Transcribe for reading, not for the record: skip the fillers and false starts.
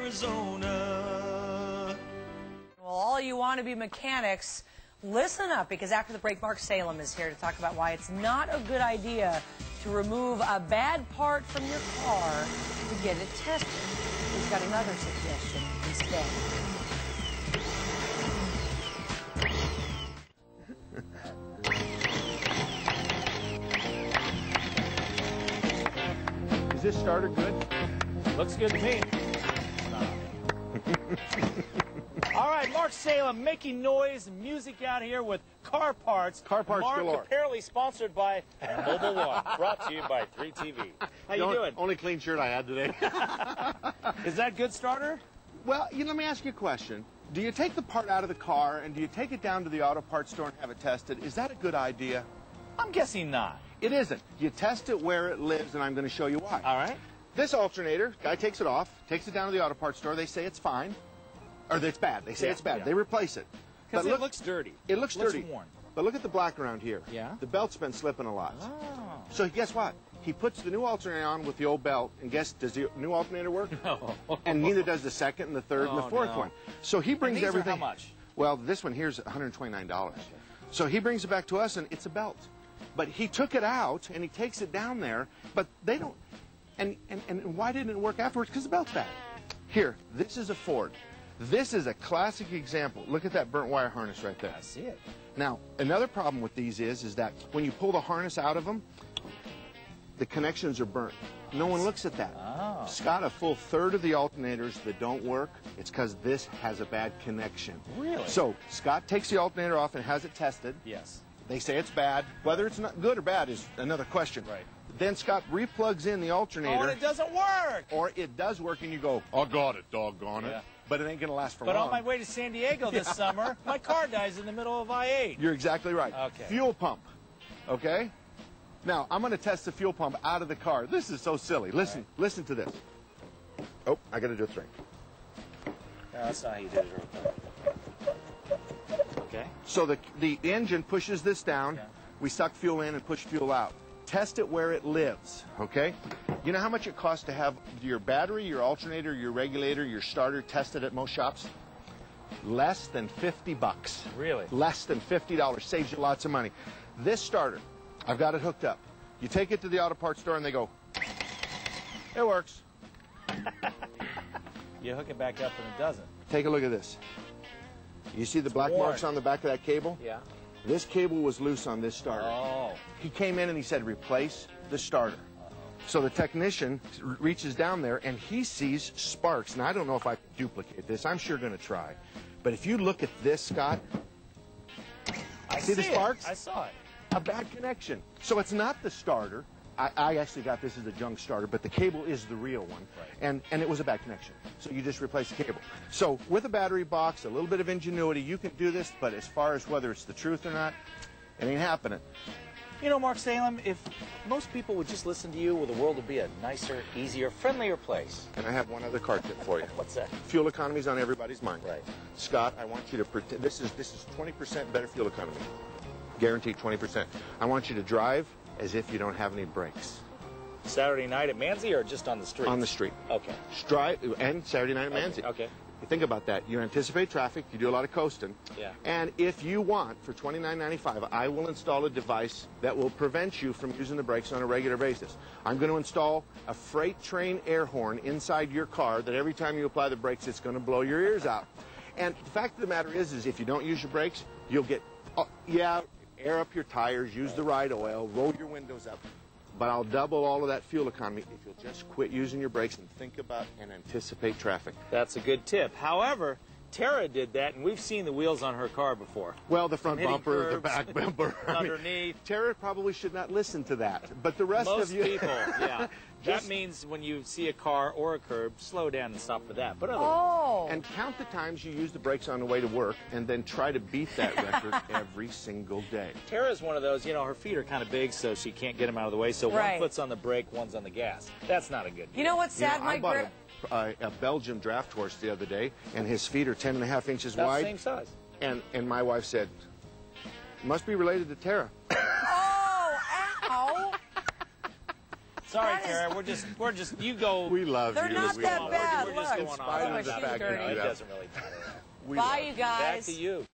Arizona. Well, all you wannabe mechanics, listen up, because after the break, Mark Salem is here to talk about why it's not a good idea to remove a bad part from your car to get it tested. He's got another suggestion instead. Is this starter good? Looks good to me. All right, Mark Salem making noise and music out here with car parts. Car parts Mark, galore. apparently sponsored by Mobile One, brought to you by 3TV. How you doing? Only clean shirt I had today. Is that good starter? Well, let me ask you a question. Do you take the part out of the car and do you take it down to the auto parts store and have it tested? Is that a good idea? I'm guessing not. It isn't. You test it where it lives, and I'm going to show you why. All right. This alternator, guy takes it off, takes it down to the auto parts store. They say it's fine, or that it's bad. They say it's bad. Yeah. They replace it. Because it looks dirty. It looks dirty. Worn. But look at the black around here. Yeah. The belt's been slipping a lot. Oh. So guess what? He puts the new alternator on with the old belt, and guess, does the new alternator work? No. And neither does the second and the third and the fourth one. So he brings and these everything. Are how much? Well, this one here's $129. Okay. So he brings it back to us, and it's a belt. But he took it out, and he takes it down there, but they don't. And why didn't it work afterwards? Because the belt's bad. Here, this is a Ford. This is a classic example. Look at that burnt wire harness right there. I see it. Now, another problem with these is that when you pull the harness out of them, the connections are burnt. No one looks at that. Oh. Scott, a full third of the alternators that don't work, it's because this has a bad connection. Really? So Scott takes the alternator off and has it tested. Yes. They say it's bad. Whether it's not good or bad is another question. Right. Then Scott replugs in the alternator. Oh, and it doesn't work. Or it does work, and you go, I got it, doggone it. Yeah. But it ain't going to last for But long. on my way to San Diego this summer, my car dies in the middle of I-8. You're exactly right. Okay. Fuel pump, okay? Now, I'm going to test the fuel pump out of the car. This is so silly. Listen, listen to this. Oh, I got to do it straight. No, that's not how you did it. Okay. So the engine pushes this down. Yeah. We suck fuel in and push fuel out. Test it where it lives, okay? You know how much it costs to have your battery, your alternator, your regulator, your starter tested at most shops? Less than 50 bucks. Really? Less than $50. Saves you lots of money. This starter, I've got it hooked up. You take it to the auto parts store and they go, it works. You hook it back up and it doesn't. Take a look at this. You see the black marks on the back of that cable? Yeah. This cable was loose on this starter. Oh. He came in and he said, replace the starter. So the technician reaches down there and he sees sparks. Now, I don't know if I can duplicate this. I'm sure going to try. But if you look at this, Scott, see the sparks? I saw it. A bad connection. So it's not the starter. I actually got this as a junk starter, but the cable is the real one. Right. And it was a bad connection. So you just replace the cable. So with a battery box, a little bit of ingenuity, you can do this, but as far as whether it's the truth or not, it ain't happening. You know, Mark Salem, if most people would just listen to you, well, the world would be a nicer, easier, friendlier place. And I have one other card tip for you. What's that? Fuel economy is on everybody's mind. Right. Scott, I want you to pretend this is 20% better fuel economy. Guaranteed 20%. I want you to drive as if you don't have any brakes. Saturday night at Manzi or just on the street? On the street. Okay. Drive, and Saturday night at Manzi. Okay. You think about that. You anticipate traffic. You do a lot of coasting. Yeah. And if you want, for $29.95, I will install a device that will prevent you from using the brakes on a regular basis. I'm going to install a freight train air horn inside your car that every time you apply the brakes, it's going to blow your ears out. And the fact of the matter is if you don't use your brakes, you'll get, air up your tires, use the right oil, roll your windows up. But I'll double all of that fuel economy if you'll just quit using your brakes and think about and anticipate traffic. That's a good tip. However, Tara did that, and we've seen the wheels on her car before. Well, the front bumper, curbs, the back bumper. underneath. Tara probably should not listen to that. But the rest Most of you... people, yeah. That means when you see a car or a curb, slow down and stop for that. But otherwise. Oh. And count the times you use the brakes on the way to work and then try to beat that record every single day. Tara's one of those, you know, her feet are kind of big, so she can't get them out of the way. So Right. one foot's on the brake, one's on the gas. That's not a good deal. You know what's sad? I bought a Belgian draft horse the other day, and his feet are 10.5 inches About wide. the same size. And my wife said, must be related to Tara. Oh, ow. Sorry, That is- Tara. We're just. You go. We love They're you. not we that love bad. you. We're just Look. going spite on. of the Oh, fact she's that dirty. you It have- doesn't really matter. we Bye, love you Back guys. to you.